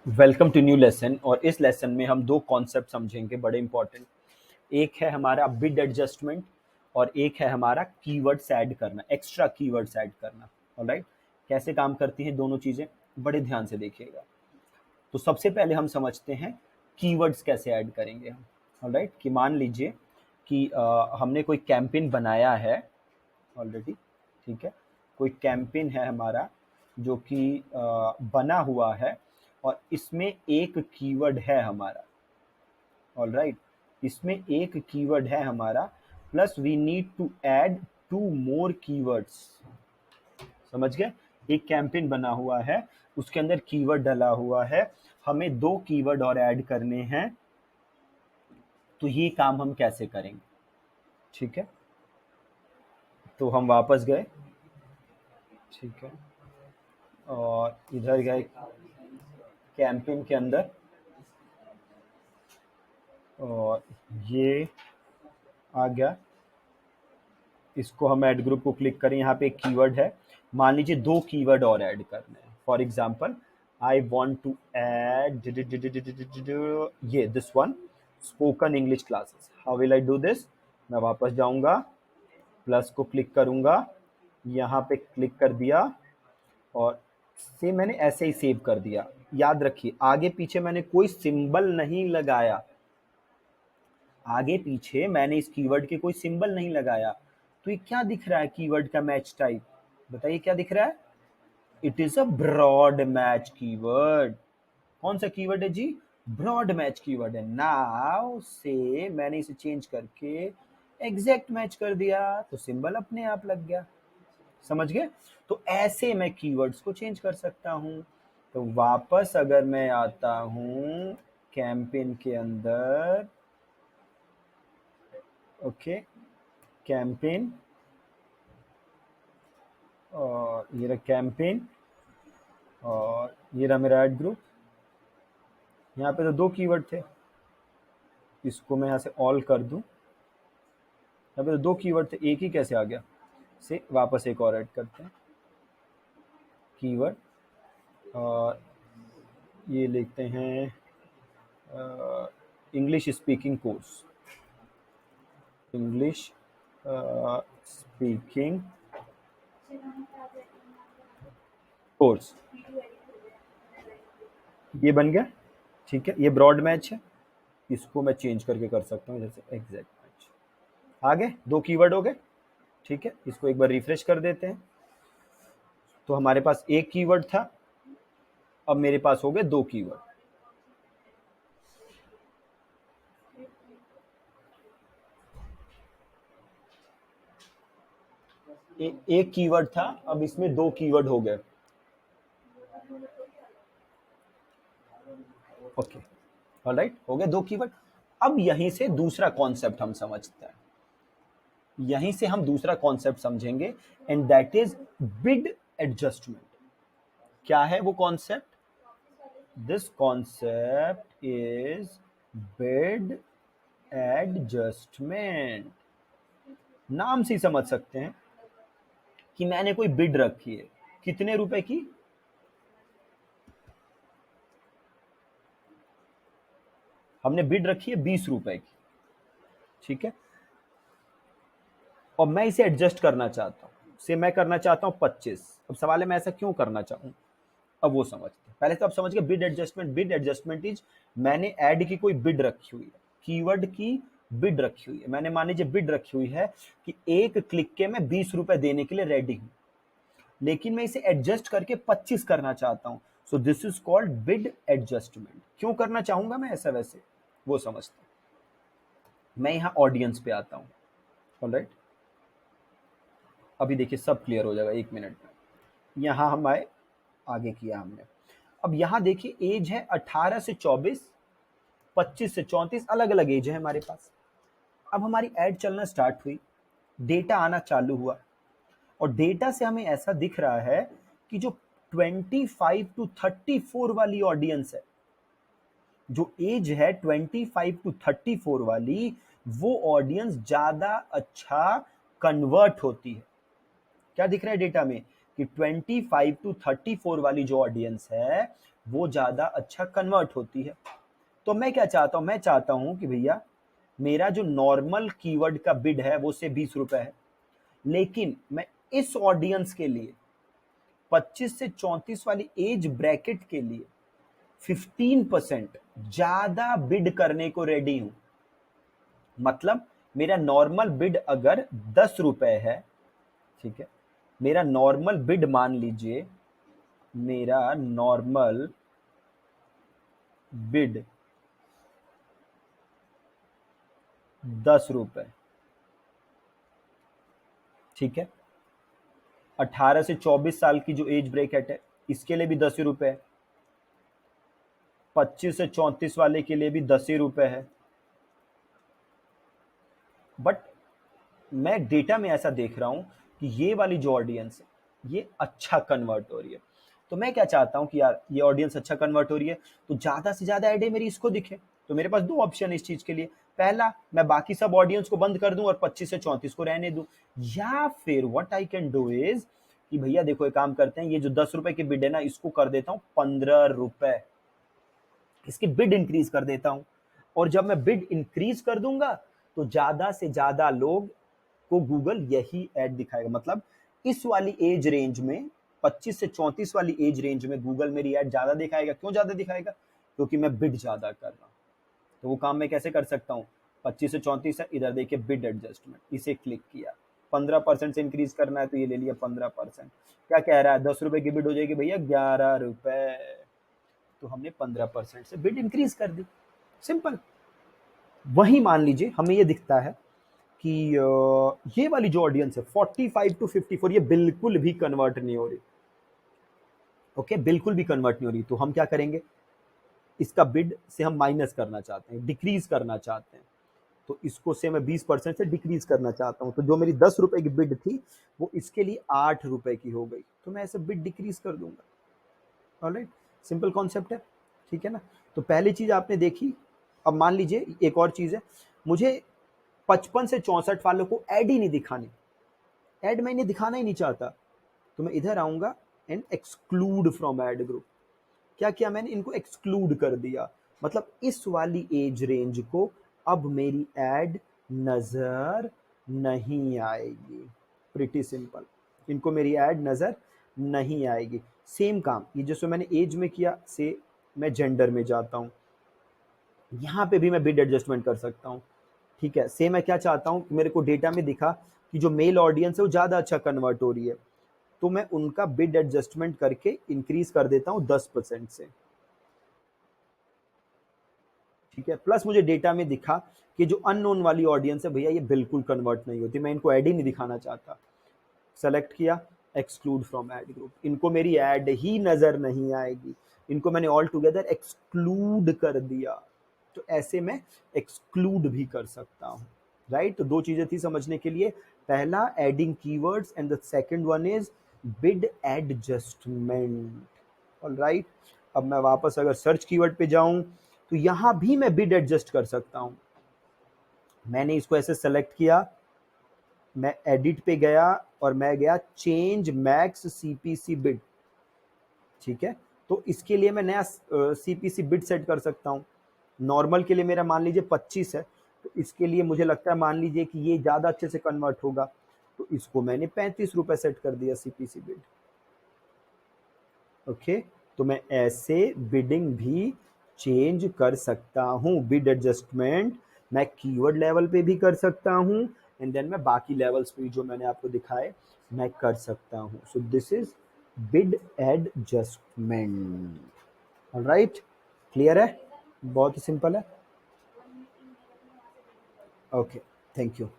Welcome to new lesson. और इस lesson में हम दो कॉन्सेप्ट समझेंगे बड़े इंपॉर्टेंट। एक है हमारा बिड एडजस्टमेंट और एक है हमारा कीवर्ड्स ऐड करना, एक्स्ट्रा कीवर्ड्स ऐड करना। ऑलराइट, कैसे काम करती हैं दोनों चीजें, बड़े ध्यान से देखिएगा। तो सबसे पहले हम समझते हैं कीवर्ड्स कैसे ऐड करेंगे हम। ऑलराइट, कि मान लीजिए कि हमने कोई कैंपेन बनाया है ऑलरेडी, ठीक है। कोई कैंपेन है हमारा जो कि बना हुआ है और इसमें एक कीवर्ड है हमारा। ऑलराइट, इसमें एक कीवर्ड है हमारा, plus we need to add two more keywords. समझ गए? एक कैंपेन बना हुआ है, उसके अंदर कीवर्ड डला हुआ है, हमें दो कीवर्ड और ऐड करने हैं। तो ये काम हम कैसे करेंगे? ठीक है, तो हम वापस गए, ठीक है, और इधर गए कैंपेन के अंदर, और ये आ गया। इसको हम ऐड ग्रुप को क्लिक करें, यहाँ पे एक कीवर्ड है, मान लीजिए दो कीवर्ड और ऐड करने हैं। For example, I want to add ये this one, spoken English classes. How will I do this? मैं वापस जाऊंगा, प्लस को क्लिक करूंगा, यहाँ पे क्लिक कर दिया और से मैंने ऐसे ही सेव कर दिया। याद रखिए, आगे पीछे मैंने कोई सिंबल नहीं लगाया, आगे पीछे मैंने इस कीवर्ड के कोई सिंबल नहीं लगाया। तो ये क्या दिख रहा है कीवर्ड का मैच टाइप? बताइए क्या दिख रहा है? It is a broad match keyword. कौन सा कीवर्ड है जी? ब्रॉड मैच कीवर्ड है। नाउ से मैंने इसे चेंज करके एग्जैक्ट मैच कर दिया, तो सिंबल अपने आप लग गया। समझ गए? तो ऐसे मैं कीवर्ड्स को चेंज कर सकता हूं। तो वापस अगर मैं आता हूं कैंपेन के अंदर, ओके, कैंपेन, और ये रहा कैंपेन, और ये रहा मेरा ऐड ग्रुप। यहाँ पे तो दो कीवर्ड थे, इसको मैं यहाँ से ऑल कर दूं। यहाँ पे तो दो कीवर्ड थे, एक ही कैसे आ गया? से वापस एक और ऐड करते हैं कीवर्ड, और ये लिखते हैं English speaking course. English speaking course, ये बन गया। ठीक है, ये ब्रॉड मैच है, इसको मैं चेंज करके कर सकता हूँ जैसे एग्जैक्ट मैच। आ गए, दो कीवर्ड हो गए। ठीक है, इसको एक बार रिफ्रेश कर देते हैं। तो हमारे पास एक कीवर्ड था, अब मेरे पास हो गए दो कीवर्ड। एक कीवर्ड था, अब इसमें दो कीवर्ड हो गए। ओके, ऑलराइट, हो गए दो कीवर्ड। अब यहीं से दूसरा कॉन्सेप्ट हम समझते हैं, यहीं से हम दूसरा कॉन्सेप्ट समझेंगे, and that is bid adjustment. क्या है वो concept? This concept is bid adjustment. नाम से ही समझ सकते हैं कि मैंने कोई बिड रखी है, कितने रुपए की? हमने बिड रखी है 20 रुपए की, ठीक है, और मैं इसे एडजस्ट करना चाहता हूं, से मैं करना चाहता हूं 25। अब सवाल है मैं ऐसा क्यों करना चाहूं, अब वो समझते हैं। पहले तो आप समझ गए bid adjustment. Bid adjustment is, मैंने ऐड की कोई बिड रखी हुई है, कीवर्ड की बिड रखी हुई है। मैंने मान लीजिए बिड रखी हुई है कि एक क्लिक के मैं 20 रुपए देने के लिए रेडी हूं, लेकिन मैं इसे एडजस्ट करके 25 करना चाहता हूं। So this is called bid adjustment. क्यों करना चाहूंगा मैं ऐसा वैसे, वो समझते हैं। मैं यहां ऑडियंस पे आता हूं। ऑलराइट, अभी देखिए सब क्लियर हो जाएगा 1 मिनट में। यहां हम आए, आगे किया हमने। अब यहां देखिए एज है 18 से 24, 25 से 34, अलग अलग एज है हमारे पास। अब हमारी एड चलना स्टार्ट हुई, डेटा आना चालू हुआ, और डेटा से हमें ऐसा दिख रहा है कि जो 25 टू 34 वाली ऑडियंस है, जो एज है 25 टू 34 वाली, वो ऑडियंस ज्यादा अच्छा कन्वर्ट होती है। क्या दिख रहा है डेटा में? कि 25 to 34 वाली जो ऑडियंस है वो ज्यादा अच्छा कन्वर्ट होती है। तो मैं क्या चाहता हूं, मैं चाहता हूं कि भैया मेरा जो नॉर्मल कीवर्ड का बिड है वो से 20 रुपए है, लेकिन मैं इस ऑडियंस के लिए 25 से 34 वाली एज ब्रैकेट के लिए 15% ज्यादा बिड करने को रेडी हूं। मतलब मेरा नॉर्मल बिड अगर 10 रुपए है, ठीक है, मेरा नॉर्मल बिड मान लीजिए, मेरा नॉर्मल बिड 10 रुपए, ठीक है। 18 से 24 साल की जो एज ब्रैकेट है इसके लिए भी 10 रुपए है, 25 से 34 वाले के लिए भी 10 रुपए है। बट मैं डेटा में ऐसा देख रहा हूं कि ये वाली जो ऑडियंस है ये अच्छा कन्वर्ट हो रही है। तो मैं क्या चाहता हूं कि यार ये ऑडियंस अच्छा कन्वर्ट हो रही है तो ज्यादा से ज्यादा एडें मेरी इसको दिखे। तो मेरे पास दो ऑप्शन है इस चीज के लिए, पहला मैं बाकी सब ऑडियंस को बंद कर दूं और 25 से 34 को रहने दूं, या फिर what I can do is कि भैया देखो एक काम करते हैं, ये जो 10 रुपए की बिड है ना इसको कर देता हूं 15 रुपए, इसकी बिड इंक्रीज कर देता हूं। और जब मैं बिड इंक्रीज कर दूंगा तो ज्यादा से ज्यादा लोग को गूगल यही एड दिखाएगा। मतलब इस वाली एज रेंज में 25 से 34 वाली एज रेंज में गूगल मेरी एड ज्यादा दिखाएगा। क्यों ज्यादा दिखाएगा? क्योंकि मैं बिड ज्यादा कर रहा हूं। तो वो काम मैं कैसे कर सकता हूँ? 25 से 34 है, इधर देखिए बिड एडजस्टमेंट, इसे क्लिक किया, 15% से इंक्रीज करना है तो ये ले लिया 15%। क्या कह रहा है? 10 रुपए की बिड हो जाएगी भैया 11 रुपए, तो हमने 15% से बिड इंक्रीज कर दी। सिंपल। वही मान लीजिए हमें ये दिखता है कि ये वाली जो ऑडियंस है 45 टू 54 ये बिल्कुल भी कन्वर्ट नहीं हो रही। ओके, बिल्कुल भी कन्वर्ट नहीं हो रही। तो हम क्या करेंगे, इसका बिड से हम माइनस करना चाहते हैं, डिक्रीज करना चाहते हैं। तो इसको से मैं 20% से डिक्रीज करना चाहता हूं। तो जो मेरी 10 रुपए की बिड थी वो इसके लिए 8 रुपए की हो गई, तो मैं ऐसे बिड डिक्रीज कर दूंगा। ऑलराइट, सिंपल कॉन्सेप्ट है, ठीक है ना। तो पहली चीज आपने देखी। अब मान लीजिए एक और चीज है, मुझे 55 से 64 वालों को ऐड ही नहीं दिखानी, ऐड मैं इन्हें दिखाना ही नहीं चाहता। तो मैं इधर आऊंगा and exclude from add group. क्या किया मैंने? इनको एक्सक्लूड कर दिया। मतलब इस वाली एज रेंज को अब मेरी ऐड नजर नहीं आएगी। प्रिटी सिंपल, इनको मेरी ऐड नजर नहीं आएगी। सेम काम ये जैसे मैंने एज में किया, से मैं जेंडर में जाता हूं, यहां पे भी मैं बिड एडजस्टमेंट कर सकता हूं। ठीक है, सेम मैं क्या चाहता हूं, मेरे को डेटा में दिखा कि जो मेल ऑडियंस है वो ज्यादा अच्छा कन्वर्ट हो रही है, तो मैं उनका बिड एडजस्टमेंट करके इंक्रीज कर देता हूं 10% से। ठीक है, प्लस मुझे डेटा में दिखा कि जो अननोन वाली ऑडियंस है भैया ये बिल्कुल कन्वर्ट नहीं होती, मैं इनको ऐड ही नहीं दिखाना चाहता। सेलेक्ट किया, एक्सक्लूड फ्रॉम ऐड ग्रुप, इनको मेरी ऐड ही नजर नहीं आएगी, इनको मैंने ऑल टुगेदर एक्सक्लूड कर दिया। तो ऐसे में एक्सक्लूड भी कर सकता हूं। राइट, तो दो चीजें थी समझने के लिए, पहला adding keywords and the second one is bid adjustment. Alright, अब मैं वापस अगर सर्च कीवर्ड पे जाऊं तो यहां भी मैं बिड एडजस्ट कर सकता हूं। मैंने इसको ऐसे सेलेक्ट किया, मैं एडिट पे गया और मैं गया चेंज मैक्स सीपीसी बिड। ठीक है, तो इसके लिए मैं नया सीपीसी बिड सेट कर सकता हूं। नॉर्मल के लिए मेरा मान लीजिए 25 है, तो इसके लिए मुझे लगता है मान लीजिए कि ये ज्यादा अच्छे से कन्वर्ट होगा, तो इसको मैंने 35 रुपए सेट कर दिया सीपीसी बिड। ओके, तो मैं ऐसे बिडिंग भी चेंज कर सकता हूं। बिड एडजस्टमेंट मैं कीवर्ड लेवल पे भी कर सकता हूं एंड देन मैं बाकी लेवल्स पे जो मैंने आपको दिखाए मैं कर सकता हूं। So this is bid adjustment. Alright, clear है? बहुत ही सिंपल है। Okay, thank you.